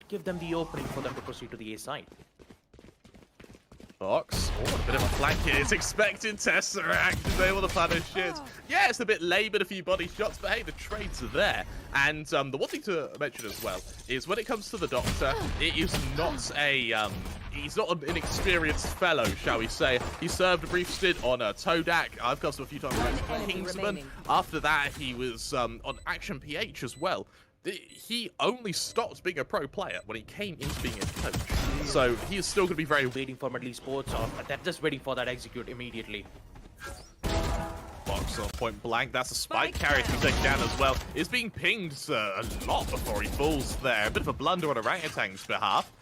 might give them the opening for them to proceed to the A side. Fox, oh, a bit of a flank here. It's expecting Tesseract is able to plan his shit. Yeah, it's a bit laboured, a few body shots, but hey, the trades are there. And the one thing to mention as well is when it comes to the Doctor, it is not a he's not an inexperienced fellow, shall we say. He served a brief stint on Todak. I've got him a few times with Kingsman. After that, he was on Action PH as well. He only stopped being a pro player when he came into being a coach. So he is still going to be very waiting for Esports, or they're just waiting for that execute immediately. Fox on point blank. That's a spike carrier to be taken down as well. Is being pinged a lot before he falls there. A bit of a blunder on Orangutan's behalf.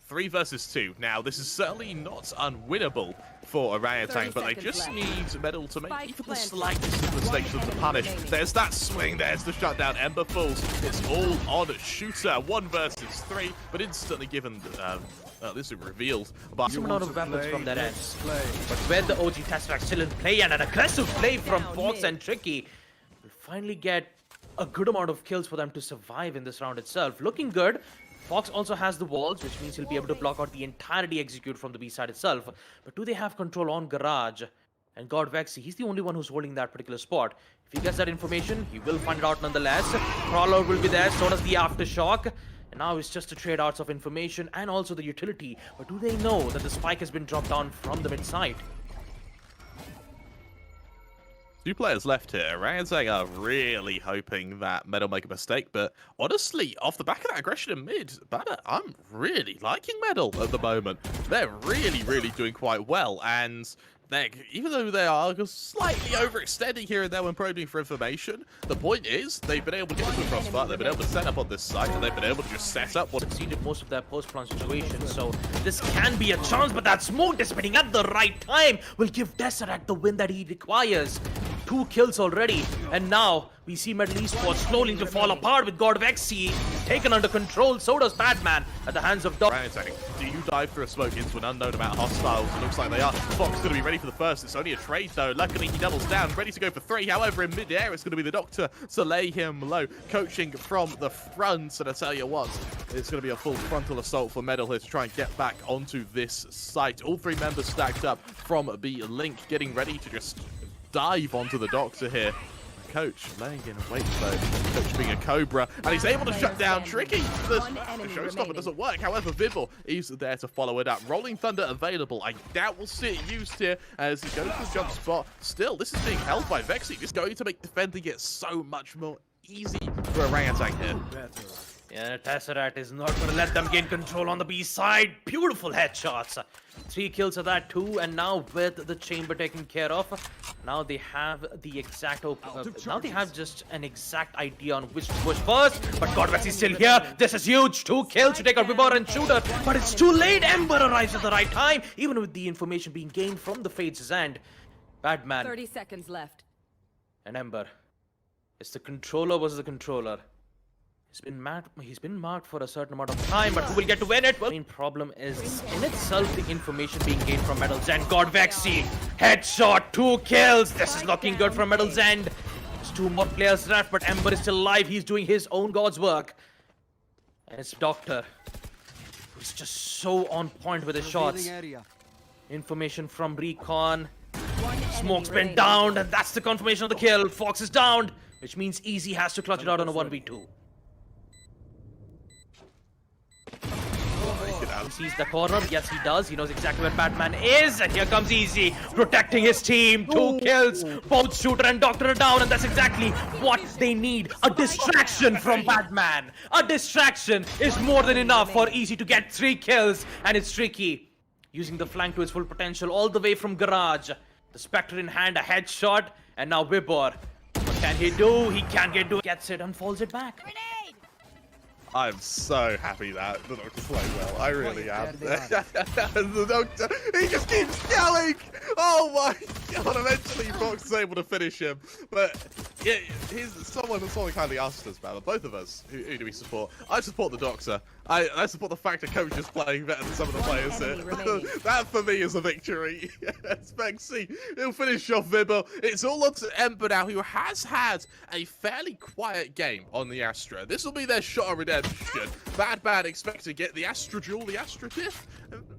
3 versus 2. Now, this is certainly not unwinnable for Orangutan, but they just need Medal to make even the slightest of mistakes to punish. There's that swing, there's the shutdown. Ember falls. It's all on Shooter. 1 versus 3, but instantly given this is revealed by some amount of weapons from that end. But with the OG Tesseract still in play and an aggressive play from Fox and Tricky, will finally get a good amount of kills for them to survive in this round itself. Looking good. Fox also has the walls, which means he'll be able to block out the entirety execute from the B side itself. But do they have control on Garage? And God Vexy, he's the only one who's holding that particular spot. If he gets that information, he will find it out nonetheless. Crawler will be there, so does the Aftershock. And now it's just a trade outs of information and also the utility. But do they know that the spike has been dropped down from the mid side? 2 players left here. Orangutan are really hoping that Medal make a mistake, but honestly, off the back of that aggression in mid, I'm really liking Medal at the moment. They're really doing quite well, and even though they are slightly overextending here and there when probing for information, the point is they've been able to get to the crossbar, they've been able to set up on this site, and they've been able to just set up what succeeded most of their post-plant situations, so this can be a chance, but that smoke dissipating at the right time will give Tesseract the win that he requires. 2 kills already, and now we see Medal Esports slowly to fall apart with God Vexy taken under control. So does Batman at the hands of Dog. Do you dive through a smoke into an unknown amount of hostiles? It looks like they are. Fox is going to be ready for the first. It's only a trade though. Luckily he doubles down, ready to go for 3. However, in mid-air it's going to be the Doctor to lay him low, coaching from the front. And I tell you what, it's going to be a full frontal assault for Medal here to try and get back onto this site. All 3 members stacked up from B Link, getting ready to just dive onto the Doctor here. Coach laying in wait though. Coach being a Cobra, and he's able to shut down Tricky. The showstopper doesn't work. However, Vibble is there to follow it up. Rolling Thunder available. I doubt we'll see it used here as he goes to the jump spot. Still, this is being held by Vexy. It's going to make defending it so much more easy for Orangutan here. Yeah, Tesseract is not going to let them gain control on the B side. Beautiful headshots. 3 kills of that too, and now with the chamber taken care of, now they have the exact now they have just an exact idea on which to push first. But Godvex is still here. This is huge. 2 kills to take out Vibor and Shooter, but it's too late. Ember arrives at the right time, even with the information being gained from the Fates' end. Batman. 30 seconds left. And Ember. It's the controller versus the controller. He's been marked for a certain amount of time, but who will get to win it? Well, the main problem is in itself the information being gained from Medal's end. God Vexy, headshot, 2 kills. This is looking good from Medal's end. There's 2 more players left, but Ember is still alive. He's doing his own God's work. And it's Doctor, who's just so on point with his shots. Information from Recon. Smoke's been downed, and that's the confirmation of the kill. Fox is downed, which means Easy has to clutch it out on a 1v2. He sees the corner. Yes, he does. He knows exactly where Batman is. And here comes Easy, protecting his team. 2 kills. Both Shooter and Doctor are down. And that's exactly what they need. A distraction from Batman. A distraction is more than enough for Easy to get 3 kills. And it's Tricky, using the flank to its full potential all the way from Garage. The Spectre in hand, a headshot. And now Vibor. What can he do? He can't get to it. Gets it and falls it back. I'm so happy that the Doctor's playing well. I really am. The Doctor, he just keeps going. Oh my god, eventually Fox is able to finish him. But Yeah, here's someone kindly asked us about it. Both of us, who do we support? I support the Doctor. I support the fact that coach is playing better than some of the players here. That for me is a victory. Yes, Vexy, he'll finish off Vibble. It's all up to Ember now, who has had a fairly quiet game on the Astra. This will be their shot of redemption. Bad expect to get the Astra Jewel, the Astra Tiff.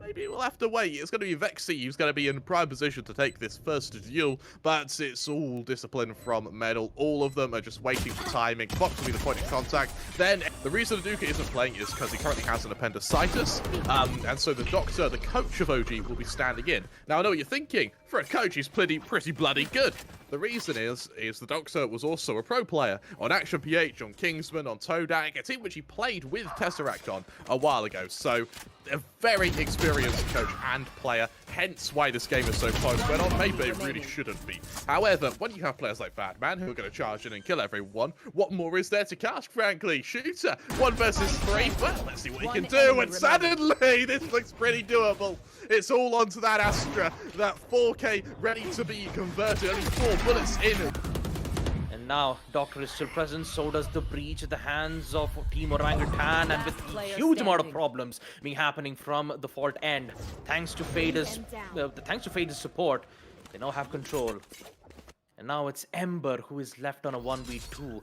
Maybe we'll have to wait. It's going to be Vexy who's going to be in prime position to take this first duel, but it's all discipline from Medal. All of them are just waiting for timing. Fox will be the point of contact. Then the reason Duka isn't playing is because he currently has an appendicitis, and so the Doctor, the coach of OG, will be standing in. Now I know what you're thinking. For a coach, he's pretty bloody good. The reason is the Doctor was also a pro player on Action PH, on Kingsman, on Todak, a team which he played with Tesseract on a while ago. So a very experienced coach and player, hence why this game is so close, when on paper it really shouldn't be. However, when you have players like Batman who are going to charge in and kill everyone, what more is there to ask, frankly? Shooter, 1 versus 3, well, let's see what he can do, and suddenly this looks pretty doable. It's all onto that Astra, that 4K ready to be converted, only 4 bullets in. And now, Doctor is still present, so does the breach at the hands of Team Orangutan, and with a huge amount of problems being happening from the fault end. Thanks to Fade's support, they now have control. And now it's Ember who is left on a 1v2.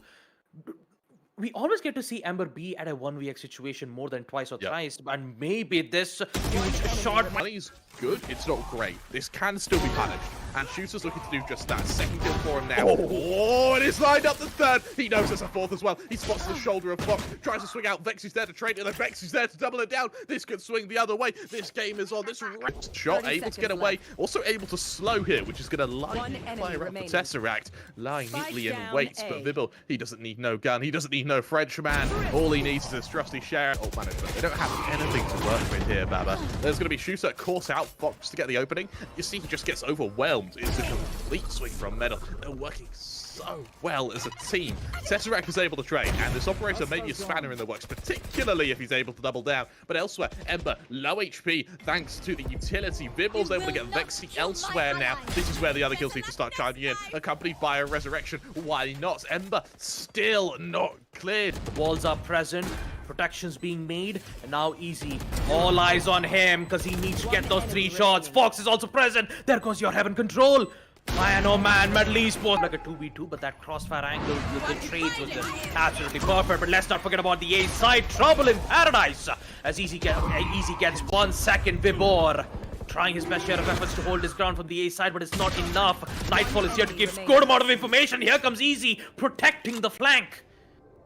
We always get to see Ember be at a 1vx situation more than twice or thrice, and maybe this huge shot. Money's good, it's not great. This can still be punished, and Shooter's looking to do just that. Second kill for him now. Oh, and it's lined up the third. He knows there's a fourth as well. He spots the shoulder of Fox, tries to swing out. Vexy's there to trade it, and Vexy's there to double it down. This could swing the other way. This game is on. This shot able to get away. Also able to slow here, which is going to line fire up the Tesseract, lying neatly in wait. But Vibble, he doesn't need no gun. He doesn't need no Frenchman. All he needs is his trusty share. Oh, management. They don't have anything to work with here, Baba. There's going to be Shooter caught out Fox to get the opening. You see, he just gets overwhelmed. It's a complete swing from Medal. They're working so well as a team. Tesseract is able to trade, and this operator may be a spanner in the works, particularly if he's able to double down. But elsewhere, Ember, low HP, thanks to the utility. Vibble's able to get Vexy elsewhere now. This is where the other kills need to start chiming in, accompanied by a resurrection. Why not? Ember still not cleared. The walls are present, protections being made, and now Easy. All eyes on him, because he needs to get those 3 shots. Fox is also present. There goes your heaven control. Man, oh man, Medal Esports like a 2v2, but that crossfire angle with the trades was just absolutely perfect. But let's not forget about the A side. Trouble in paradise as Easy gets 1 second. Vibor trying his best share of efforts to hold his ground from the A side, but it's not enough. Nightfall is here to give good amount of information. Here comes Easy protecting the flank.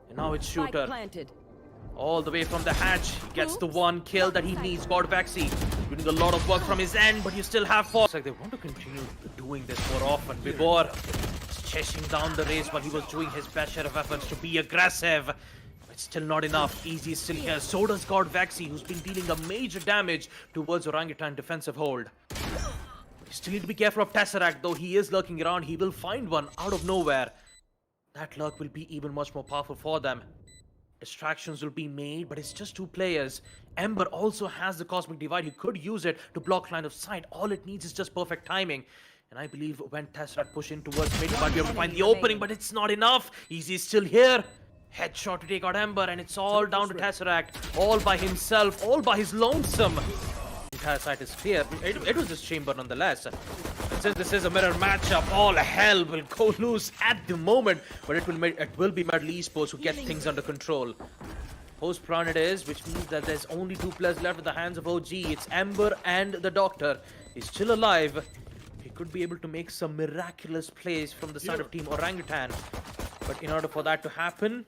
And now it's Shooter. All the way from the hatch, he gets the 1 kill that he needs. God Vexy doing a lot of work from his end, but you still have Fox. Like they want to continue doing this more often. Vibor is chasing down the race while he was doing his best share of efforts to be aggressive. It's still not enough. Easy is still here. So does God Vexy, who's been dealing a major damage towards Orangutan defensive hold. You still need to be careful of Tesseract, though he is lurking around. He will find one out of nowhere. That lurk will be even much more powerful for them. Distractions will be made, but it's just 2 players. Ember also has the Cosmic Divide. He could use it to block line of sight. All it needs is just perfect timing. And I believe when Tesseract push in towards mid, he might be able to find the opening, but it's not enough. Easy is still here. Headshot to take out Ember, and it's all down to Tesseract. All by himself, all by his lonesome. The entire site is clear. It was just chamber nonetheless. And since this is a mirror matchup, all hell will go loose at the moment. But it will be Medal Esports who get things under control. Post-prone it is, which means that there's only 2 players left in the hands of OG. It's Ember and the Doctor. He's still alive. He could be able to make some miraculous plays from the side of Team Orangutan. But in order for that to happen,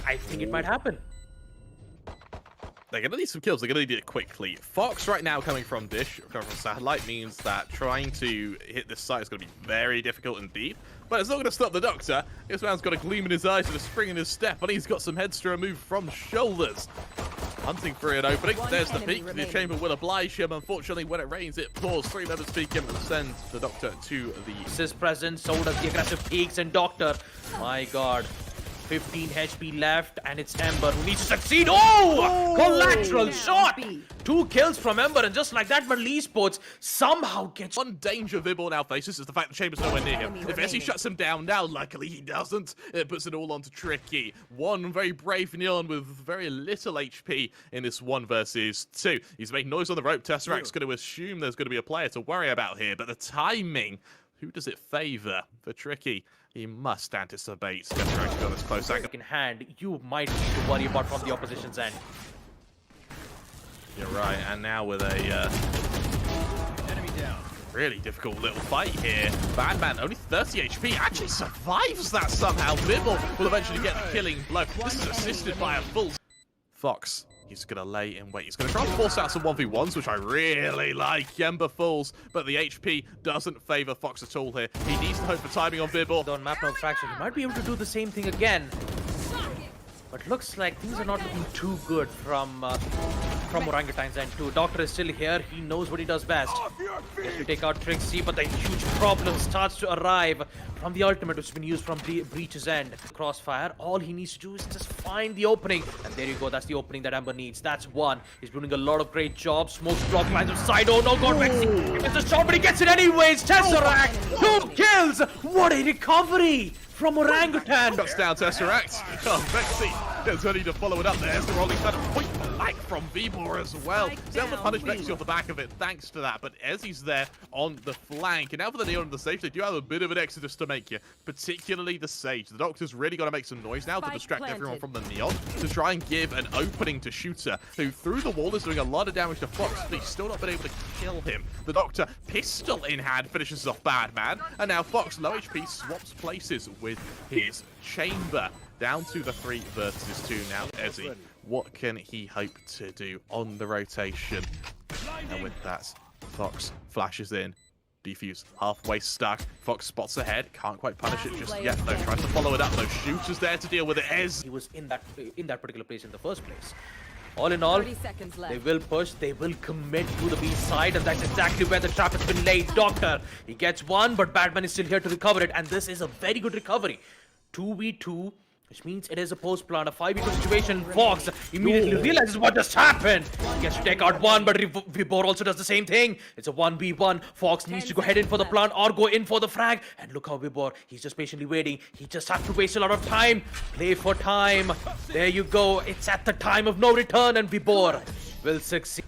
I think it might happen. They're going to need some kills. They're going to need it quickly. Fox right now coming from Dish, coming from Satellite, means that trying to hit this site is going to be very difficult indeed. But it's not going to stop the Doctor. This man's got a gleam in his eyes and a spring in his step, and he's got some heads to remove from shoulders. Hunting for an opening. There's the peak. The chamber will oblige him. Unfortunately, when it rains, it pours. 3 members peek him and send the Doctor to the... This is present, so does the aggressive peaks and Doctor. My god. 15 HP left, and it's Ember who needs to succeed. Oh! Collateral shot! 2 kills from Ember, and just like that, but Esports somehow gets... One danger Vibor now faces is the fact the Chamber's nowhere near him. If Ezzy shuts him down now, luckily he doesn't. It puts it all onto Tricky. One very brave Neon with very little HP in this 1 versus 2. He's making noise on the rope. Tesseract's going to assume there's going to be a player to worry about here, but the timing, who does it favor for Tricky? He must anticipate Tesseract on this close angle. In hand, you might need to worry about from the opposition's end. You're right, and now with a enemy down. Really difficult little fight here. Badman, only 30 HP, actually survives that somehow. Vibble will eventually get the killing blow. This is assisted by a full... Fox, he's going to lay in wait. He's going to try and force out some 1v1s, which I really like. Ember falls, but the HP doesn't favor Fox at all here. He needs to hope for timing on Vibble. On map no fraction, he might be able to do the same thing again. But looks like things are not looking too good from Orangutan's end too. Doctor is still here. He knows what he does best. Gets to take out Trixie, but the huge problem starts to arrive from the ultimate, which has been used from Breach's end. Crossfire, all he needs to do is just find the opening. And there you go, that's the opening that Ember needs. That's 1. He's doing a lot of great jobs. Smokes block lines of side. Oh no, God, Vexy. He gets a shot, but he gets it anyways. Tesseract, 2 kills. What a recovery from Orangutan. Cuts down Tesseract. Oh, Vexy gets ready to follow it up. There's the rolling start. Point blank from Vibor as well. He's able to punish Vexy off the back of it thanks to that. But Ezzy's there on the flank. And now for the Neon and the Sage, they do have a bit of an exodus to make here, particularly the Sage. The Doctor's really got to make some noise now to distract everyone from the Neon, to try and give an opening to Shooter, who through the wall is doing a lot of damage to Fox, but he's still not been able to kill him. The Doctor, pistol in hand, finishes off Badman. And now Fox, low HP, swaps places with his Chamber. Down to the 3 versus 2 now. Ezzy, what can he hope to do on the rotation? And with that, Fox flashes in. Defuse halfway stuck. Fox spots ahead. Can't quite punish it just yet though. Tries to follow it up though. Shooter's there to deal with it. He was in that particular place in the first place. All in all, they will push, they will commit to the B side, and that's exactly where the trap has been laid. Doctor, he gets 1, but Batman is still here to recover it, and this is a very good recovery. 2v2, which means it is a post-plant, a 5v2 situation. Fox immediately realizes what just happened. He gets to take out 1, but Vibor also does the same thing. It's a 1v1. Fox needs to go head in for the plant or go in for the frag. And look how Vibor, he's just patiently waiting. He just has to waste a lot of time. Play for time. There you go. It's at the time of no return, and Vibor will succeed.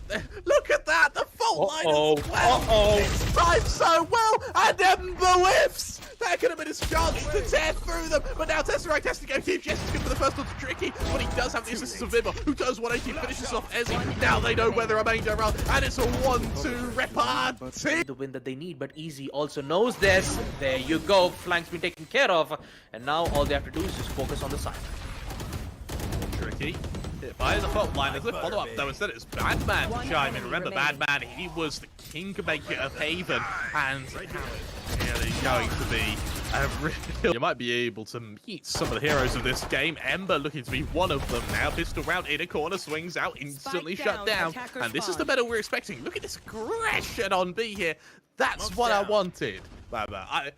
Look at that! The fault line as well! It's timed so well! And Ember whiffs! That could have been his chance to tear through them, but now Tesseract has to go deep. Yes, he's good for the first one to Tricky, but he does have the assistance of Vibor, who does 180, finishes off Ezzy. Now they know where they're main around, and it's a 1-2 repartee. The win that they need, but Easy also knows this. There you go, flank's been taken care of, and now all they have to do is just focus on the side. Tricky. By the fault line, there's a follow-up though. Instead it's Badman to chime in. Remember, Badman, he was the kingmaker of Haven, and now it's really going to be a real... You might be able to meet some of the heroes of this game. Ember looking to be one of them now. Pistol round in a corner, swings out, instantly shut down. And this is the medal we're expecting. Look at this aggression on B here. That's what I wanted. I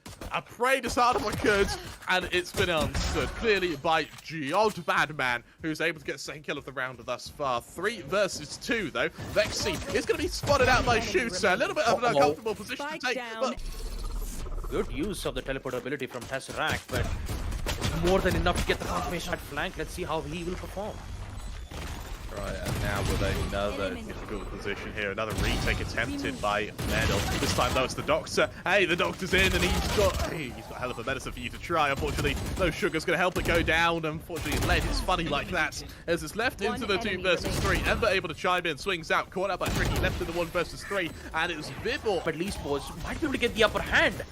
prayed as hard as I could, and it's been answered clearly by Geod Badman, who's able to get the second kill of the round thus far. 3 versus 2, though. Vexy is going to be spotted out by Shooter. A little bit of an uncomfortable position to take. But... Good use of the teleport ability from Tesseract, but it's more than enough to get the confirmation at flank. Let's see how he will perform. Right, and now with another difficult position here, another retake attempted by Medal. This time though it's the Doctor. Hey, the Doctor's in, and he's got a hell of a medicine for you to try. Unfortunately, no sugar's going to help it go down. Unfortunately, lead is funny like that. As it's left into the 2 versus 3, Ember able to chime in, swings out, caught out by Tricky, left in the 1 versus 3, and it was Vibor. But Esports might be able to get the upper hand.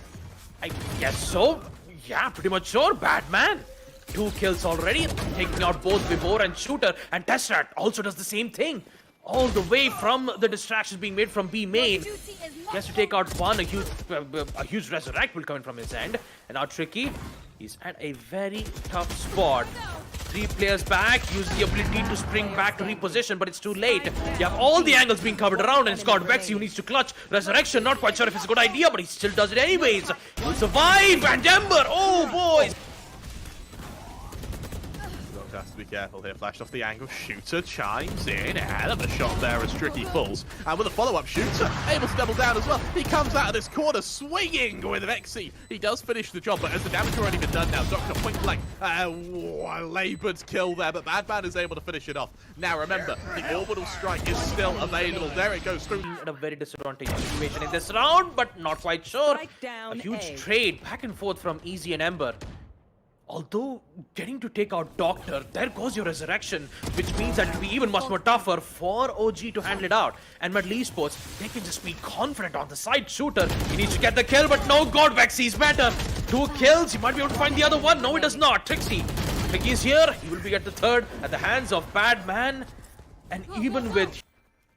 I guess so. Yeah, pretty much sure. Batman. 2 kills already, taking out both Vibor and Shooter, and Tesseract also does the same thing. All the way from the distractions being made from B main. He has to take out 1, a huge resurrect will come in from his end. And now Tricky, he's at a very tough spot. 3 players back, uses the ability to spring back to reposition, but it's too late. You have all the angles being covered around, and it's got Vexy who needs to clutch. Resurrection, not quite sure if it's a good idea, but he still does it anyways. He'll survive, and Ember, oh boys! to be careful here. Flashed off the angle. Shooter chimes in. Hell of a shot there as Tricky falls. And with a follow-up, Shooter able to double down as well. He comes out of this corner swinging with Vexy. He does finish the job, but as the damage already been done now, Doctor point blank. Laboured kill there, but Badman is able to finish it off. Now remember, the orbital strike is still available. There it goes through. In a very disadvantageous situation in this round, but not quite sure. Down A huge A. trade back and forth from Easy and Ember. Although getting to take out Doctor, there goes your resurrection, which means that it'll be even much more tougher for OG to handle it out. And Metal Esports, they can just be confident on the side shooter. He needs to get the kill, but no, God, Vexy's better. 2 kills, he might be able to find the other one. No, he does not. Trixie is here. He will be at the third at the hands of Badman. And even with...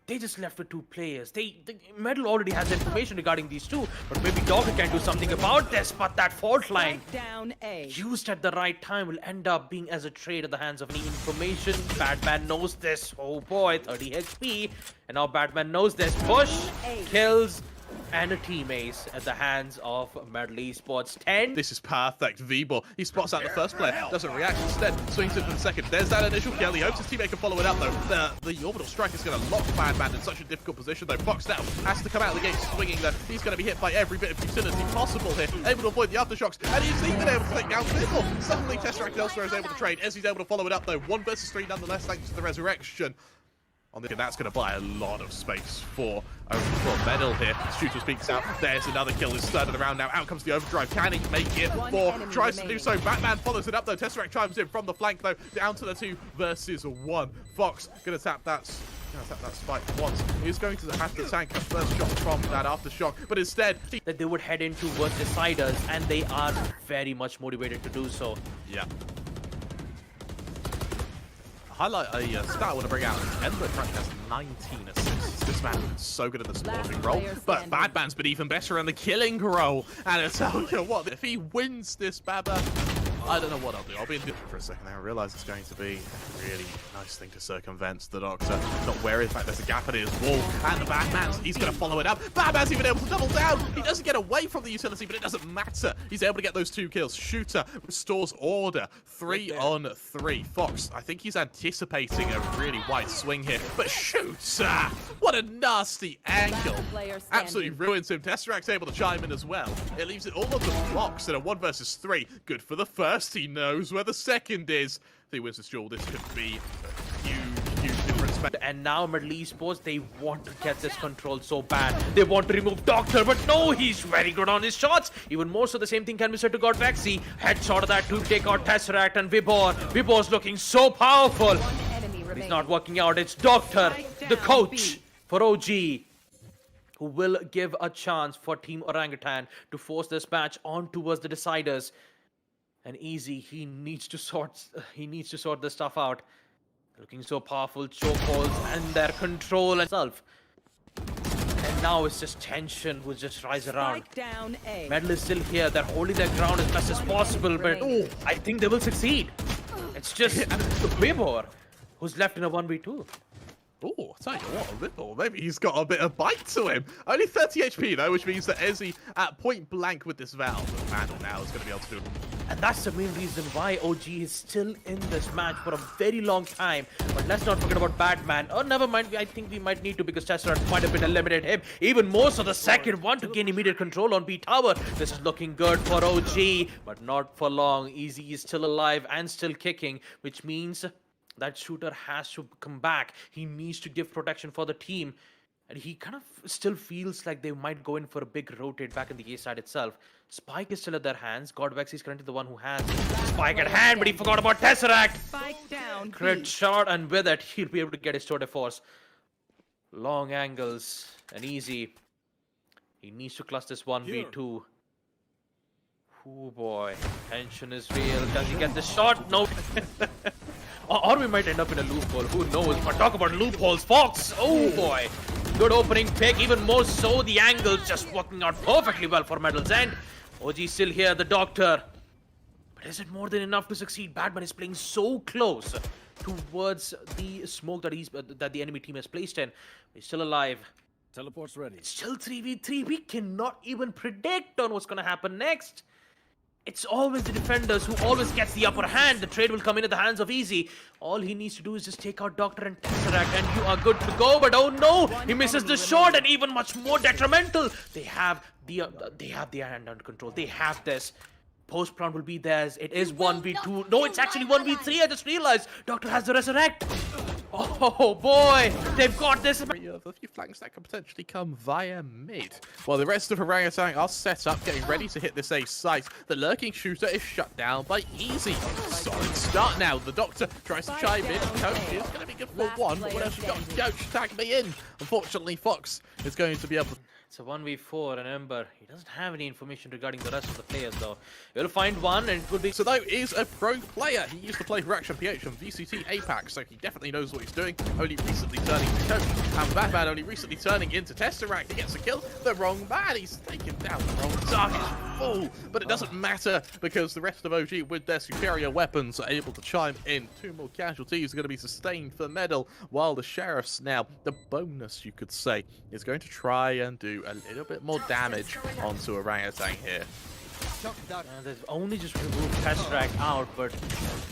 They just left with 2 players. The Metal already has information regarding these 2, but maybe Doctor can do something about this. But that fault line Down A. used at the right time will end up being as a trade at the hands of any information. Batman knows this. Oh boy, 30 HP. And now Batman knows this. Push, kills, and a team ace at the hands of Metal Esports. 10. This is perfect. V-Ball. He spots out the first player, doesn't react, instead swings in for the second. There's that initial kill. He hopes his teammate can follow it up, though. The orbital strike is going to lock Badman in such a difficult position, though. Fox now has to come out of the gate swinging, though. He's going to be hit by every bit of utility possible here, able to avoid the aftershocks, and he's even able to take down V-Ball. Suddenly, Tesseract elsewhere is able to trade, as he's able to follow it up, though. 1 versus 3 nonetheless, thanks to the resurrection. And that's going to buy a lot of space for Metal here. Shooter speaks out. There's another kill. Is third of the round now. Out comes the overdrive. Can he make it? 4 tries to do so. Batman follows it up though. Tesseract chimes in from the flank though. Down to the 2 versus 1. Fox going to tap that. That spike once. He's going to have to tank a first shot from that aftershock, but instead That they would head in towards deciders, and they are very much motivated to do so. yeah. Highlight a stat I want to bring out. Ember currently has 19 assists. This man is so good at the supporting role, but Badman's been even better on the killing role. And I tell you what, if he wins this Baba, I don't know what I'll do. I'll be in for a second there. I realise it's going to be a really nice thing to circumvent the Doctor. Not wary of the fact there's a gap in his wall. And the Batman's, he's going to follow it up. Batman's even able to double down. He doesn't get away from the utility, but it doesn't matter. He's able to get those 2 kills. Shooter restores order. 3 on 3. Fox, I think he's anticipating a really wide swing here. But Shooter! What a nasty angle. Absolutely ruins him. Tesseract's able to chime in as well. It leaves it all on the Fox in a 1 versus 3. Good for the first. He knows where the second is. If he wins this duel, this could be a huge difference. And now Metal Esports, they want to get this control so bad. They want to remove Doctor, but no, he's very good on his shots. Even more so, the same thing can be said to God Vexy. Headshot of that to take out Tesseract and Vibor. Vibor's looking so powerful. It's not working out. It's Doctor, the coach for OG, who will give a chance for Team Orangutan to force this match on towards the deciders. And Easy, he needs to sort this stuff out. Looking so powerful, chokeholds and their control and self. And now it's just tension will just rise around. Down A. Metal is still here. They're holding their ground as best as possible, but I think they will succeed. It's just Vibor who's left in a 1v2. Oh, I'll tell you what, a little. Maybe he's got a bit of bite to him. Only 30 HP though, which means that Ezzy at point blank with this Valve, Vandal now is going to be able to do it. And that's the main reason why OG is still in this match for a very long time. But let's not forget about Batman. Oh, never mind. I think we might need to because Tesseract might have been eliminated him. Even more so the second one to gain immediate control on B Tower. This is looking good for OG, but not for long. Easy is still alive and still kicking, which means that Shooter has to come back. He needs to give protection for the team. And he kind of still feels like they might go in for a big rotate back in the A side itself. Spike is still at their hands. Godvex is currently the one who has Spike at hand, but he forgot about Tesseract. Spike down. Crit shot, and with it, he'll be able to get his tour de force. Long angles and Easy. He needs to clutch this 1v2. Oh boy, tension is real. Does he get the shot? No. Or we might end up in a loophole. Who knows? But talk about loopholes. Fox! Oh boy. Good opening pick. Even more so, the angles just working out perfectly well for Metal's end. OG still here, the Doctor. But is it more than enough to succeed? Batman is playing so close towards the smoke that the enemy team has placed in. He's still alive. Teleport's ready. It's still 3v3. We cannot even predict on what's going to happen next. It's always the defenders who always gets the upper hand. The trade will come in at the hands of Easy. All he needs to do is just take out Doctor and Tesseract, and you are good to go. But oh no, he misses the shot, and even much more detrimental. They have the hand under control. They have this. Post round will be theirs. It is 1v2. No, it's actually 1v3. I just realized Doctor has the resurrect. Oh boy, they've got this. A few flanks that could potentially come via mid. While the rest of Orangutan are set up, getting ready to hit this A site. The lurking shooter is shut down by Easy. Solid start now. The Doctor tries to chime in. Coach is going to be good for one, but what else you got? Coach, tag me in. Unfortunately, Fox is going to be able to... It's a 1v4, and Ember, he doesn't have any information regarding the rest of the players, though. He'll find one, and it would be... So, though, is a pro player. He used to play for Action PH and VCT APAC, so he definitely knows what he's doing. Only recently turning to Coach. And Batman only recently turning into Tesseract. He gets a kill. The wrong man. He's taken down the wrong target. Fool. But it doesn't matter, because the rest of OG, with their superior weapons, are able to chime in. 2 more casualties are going to be sustained for medal, while the Sheriffs now, the bonus, you could say, is going to try and do a little bit more damage onto Orangutan here. They've only just removed Tesseract out, but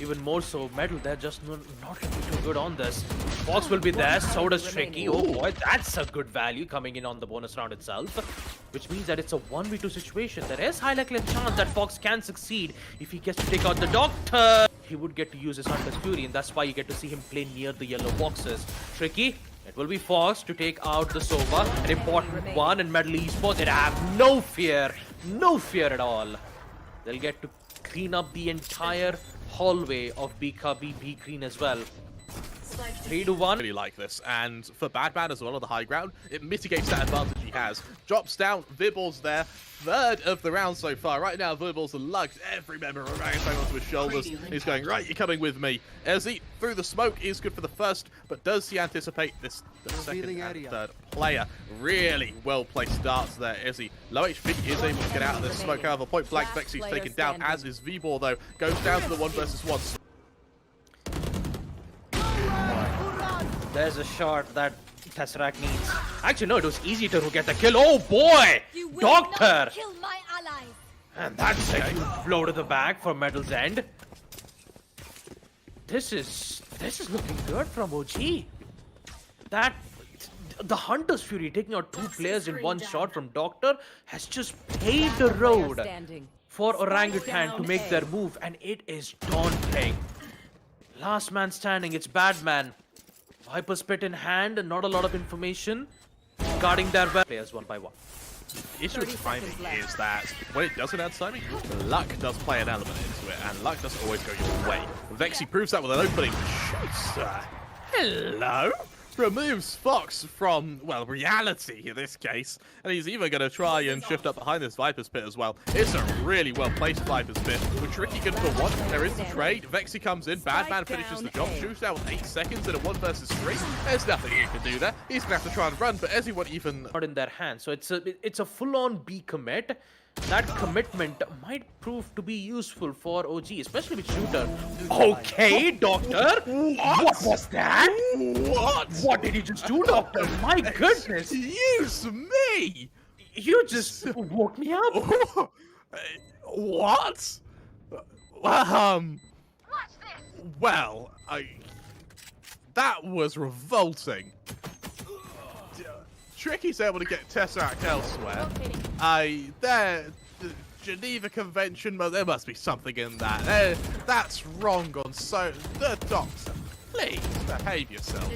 even more so, Metal, they're just not looking too good on this. Fox will be there, so does Tricky. Oh boy, that's a good value coming in on the bonus round itself, which means that it's a 1v2 situation. There is high likely chance that Fox can succeed if he gets to take out the Doctor. He would get to use his Hunter's Fury, and that's why you get to see him play near the yellow boxes. Tricky, it will be Fox to take out the Sova, an important one, and Metal Esports, they have no fear at all. They'll get to clean up the entire hallway of B Green as well. 3-1. Really like this, and for Batman as well on the high ground, it mitigates that advantage he has. Drops down, Vibbles there, 3rd of the round so far. Right now, Vibbles lugs every member of Orangutan onto his shoulders. He's going, right, you're coming with me. Ezzy, through the smoke, is good for the first, but does he anticipate this, the second and third player? Really well-placed starts there, Ezzy. Low HP is able to get out of this smoke. However, point blank, Vexy's taken down, as is Vibor, though. Goes down to the 1 versus 1. There's a shot that Tesseract needs. Actually, no, it was easy to get the kill. Oh boy! Doctor! Kill my allies. And that's a huge blow to the back for Metal's end. This is looking good from OG. The Hunter's Fury taking out 2 players in one shot from Doctor has just paved the road for Orangutan to make their move, and it is daunting. Last man standing, it's Badman. Viper Spit in hand, and not a lot of information regarding their players one by one. The issue with timing is that when it doesn't add timing, luck does play an element into it, and luck doesn't always go your way. Vexy proves that with an opening shoots. Hello? Removes Fox from, well, reality in this case, and he's even going to try and shift up behind this Viper's Pit as well. It's a really well-placed Viper's Pit. With Tricky good for 1, there is the trade. Vexy comes in, Badman finishes the job, shoots out with 8 seconds in a 1 versus 3. There's nothing he can do there. He's going to have to try and run, but Ezzy won't even... Not in their hands, so it's a full-on B commit. That commitment might prove to be useful for OG, especially with Shooter. Okay, Doctor! What was that? What did he just do, Doctor? My goodness! Excuse me! You just woke me up! What? Well, that was revolting. Tricky's able to get Tesseract elsewhere. The Geneva Convention, but there must be something in that. That's wrong on so... The Doctor, please behave yourself.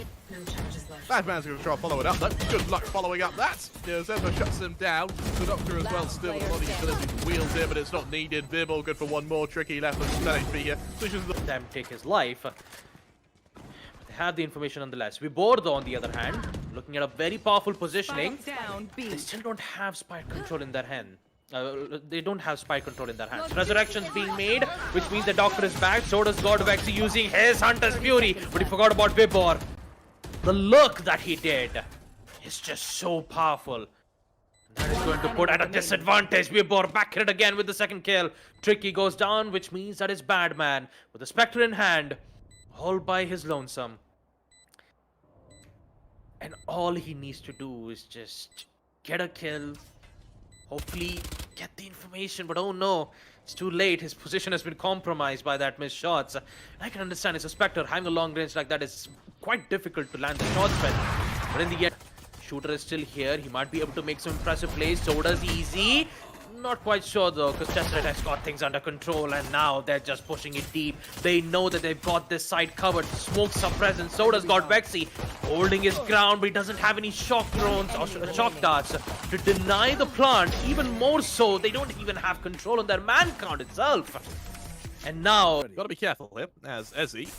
Badman's going to try and follow it up, though. Good luck following up that. Zemba shuts him down. The Doctor as well, still with a lot of utility wheels here, but it's not needed. Bibble good for 1 more. Tricky left with 10 HP here. Them take his life. They have the information nonetheless. Vibor, though, on the other hand, looking at a very powerful positioning. They still don't have spike control in their hand. They don't have spike control in their hands. Resurrection's being made, which means the Doctor is back. So does God Vexy using his Hunter's Fury. But he forgot about Vibor. The look that he did is just so powerful. That is going to put at a disadvantage. Vibor back at it again with the 2nd kill. Tricky goes down, which means that is Badman with the Spectre in hand, all by his lonesome. And all he needs to do is just get a kill. Hopefully get the information, but oh no, it's too late. His position has been compromised by that missed shots. I can understand as a Spectre, having a long range like that is quite difficult to land the shots with. But in the end, Shooter is still here. He might be able to make some impressive plays. So does Easy. Not quite sure though, because Tesseract has got things under control, and now they're just pushing it deep. They know that they've got this side covered. Smokes are present. So does got Vexy, holding his ground, but he doesn't have any shock drones or shock darts to deny the plant. Even more so, they don't even have control on their man count itself. And now, Gotta be careful here, as Ezzy,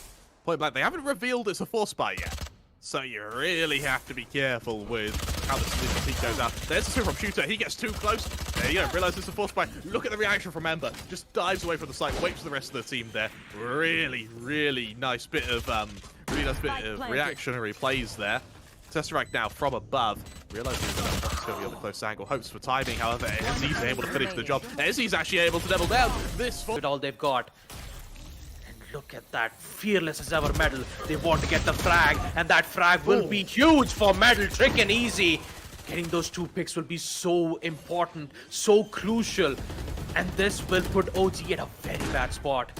point blank, they haven't revealed it's a force buy yet. So you really have to be careful with how this peak goes out. There's a super from Shooter. He gets too close. There you go. Realize it's a force buy. Look at the reaction from Ember. Just dives away from the site. Waits for the rest of the team there. Really, really nice bit of reactionary plays there. Tesseract now from above. Realizing that Fox is going to be on the close angle. Hopes for timing. However, Ezzy's able to finish the job. Ezzy's actually able to double down. This with all they've got. Look at that, fearless as ever Medal. They want to get the frag, and that frag will be huge for Medal. Trick and Easy. Getting those 2 picks will be so important, so crucial. And this will put OG in a very bad spot.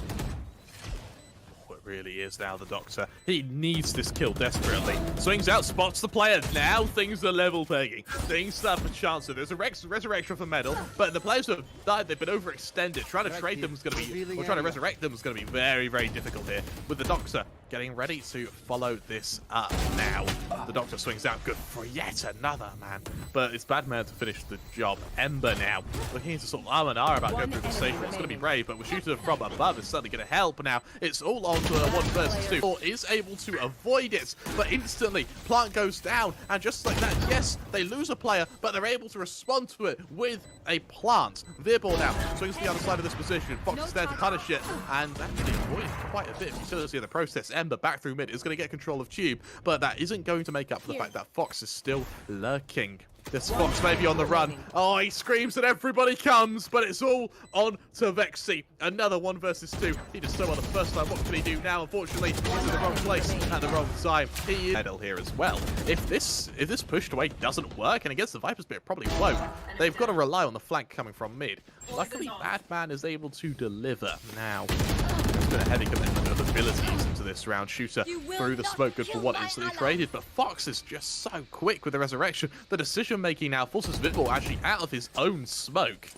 It really is now the Doctor. He needs this kill desperately. Swings out, spots the player. Now things are level pegging. Things start for chance. So there's a resurrection for Medal, but the players who have died, they've been overextended. Trying to trade them is going to be, or trying to resurrect them is going to be very, very difficult here. With the Doctor getting ready to follow this up now. The Doctor swings out, good for yet another man. But it's Badman to finish the job. Ember now looking to sort of arm and R about going through the station. It's going to be brave, but with Shooter from above is certainly going to help now. It's all on to a 1 versus 2. Or is able to avoid it, but instantly Plant goes down, and just like that, yes, they lose a player, but they're able to respond to it with a plant. Veerball now swings to the other side of this position. Fox is there to punish it, and actually avoids quite a bit of utility in the process. Ember back through mid is going to get control of Tube, but that isn't going to make up for the fact that Fox is still lurking. This Fox may be on the run. Oh, he screams and everybody comes, but it's all on to Vexy. Another 1 versus 2. He did so well the first time. What can he do now? Unfortunately, he's in the wrong place at the wrong time. He is Medal here as well. If this pushed away doesn't work, and against the Viper's bit, it probably won't. They've got to rely on the flank coming from mid. Luckily, Badman is able to deliver now. There's been a heavy commitment of abilities into this round. Shooter through the smoke, good for what instantly traded, but Fox is just so quick with the resurrection. The decision making now forces Vidball actually out of his own smoke.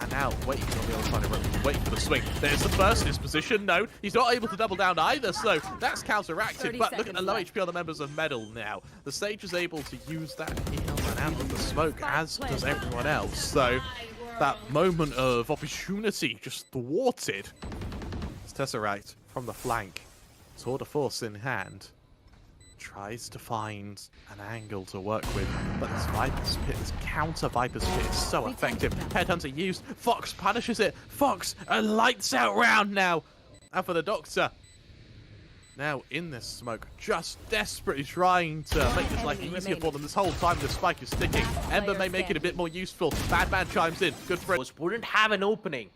And now waiting on the other side of the rope, waiting for the swing. There's the first in his position. No, he's not able to double down either, so that's counteracted. But look at the low HP on the members of Medal now. The Sage is able to use that heal and out of the smoke, as does everyone else. So that moment of opportunity just thwarted. It's Tesseract from the flank, tour de force in hand. Tries to find an angle to work with, but this Viper's Pit, this counter Viper's Pit is so effective. Headhunter used, Fox punishes it. Fox, a lights out round now. And for the Doctor, now in this smoke, just desperately trying to make this life easier for them this whole time. The spike is sticking. Ember may make it a bit more useful. Badman chimes in, good for it. Wouldn't have an opening.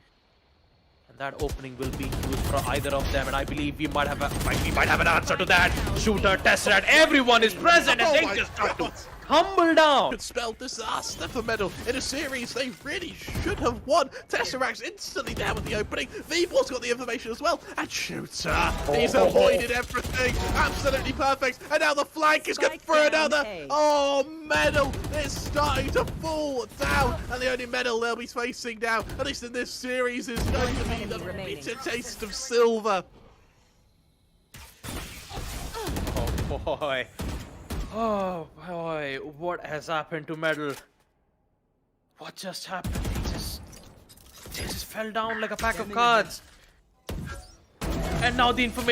And that opening will be used for either of them, and I believe we might have an answer to that. Shooter, Tesseract, everyone is present, and they just start to tumble down. Could spell disaster for Medal in a series they really should have won. Tesseract's instantly down with the opening. Veerball's got the information as well, and Shooter, he's avoided everything. Absolutely perfect, and now the flank is good for another. Oh, Medal is starting to fall down, and the only Medal they'll be facing now, at least in this series, is going to be the bitter taste of silver. Oh boy. Oh boy, what has happened to Medal? What just happened? They just fell down like a pack of cards. And now the information